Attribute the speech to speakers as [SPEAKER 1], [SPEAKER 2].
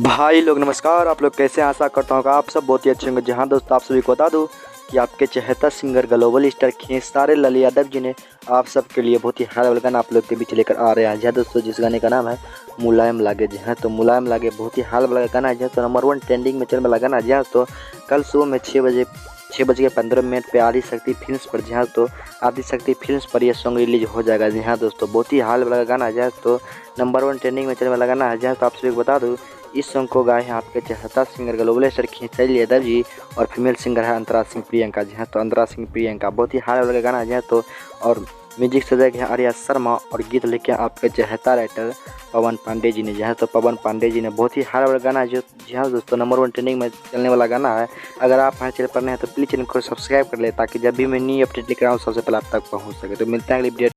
[SPEAKER 1] भाई लोग नमस्कार। आप लोग कैसे हैं? आशा करता हूँ कि आप सब बहुत ही अच्छे होंगे। जहाँ दोस्तों आप सभी को बता दूँ कि आपके चहेता singer global star Khesari Lal Yadav ji ने आप सबके लिए बहुत ही हाई लेवल गाना आप लोग के बीच लेकर आ रहे हैं। जहाँ दोस्तों जिस गाने का नाम है मुलायम लागे। जी हाँ, तो मुलायम लागे बहुत ही हाई लेवल गाना है। जहाँ तो नंबर 1 ट्रेंडिंग में चलने वाला गाना है। जहाँ तो कल सुबह में 6:15 पे आदिशक्ति फिल्म्स पर, जहाँ तो आदिशक्ति फिल्म्स पर यह सॉन्ग रिलीज हो जाएगा। जी हाँ दोस्तों, बहुत ही हाल वाला गाना है। जहाँ तो नंबर 1 ट्रेंडिंग में चलने वाला गाना है। जहाँ तो आप सभी को बता दूँ इस सॉन्ग को गाए हैं आपके चहेता singer global star Khesari Yadav ji और फीमेल सिंगर है अंतरा सिंह प्रियंका। जी हाँ, तो अंतरा सिंह प्रियंका बहुत ही हाल वाला गाना है। जहाँ तो और म्यूजिक सजाया गया आर्या शर्मा और गीत लिखे आपके चहेता राइटर पवन पांडे जी ने। जहाँ तो पवन पांडे जी ने बहुत ही हाल वाला गाना है। जो जी हाँ दोस्तों, नंबर 1 ट्रेंडिंग में चलने वाला गाना है। अगर आप हमारे चैनल पर नए हैं तो प्लीज़ चैनल को सब्सक्राइब कर ले, ताकि जब भी मैं न्यू अपडेट लेकर आऊँ सबसे पहले आप तक पहुँच सके। तो मिलते हैं अगली अपडेट।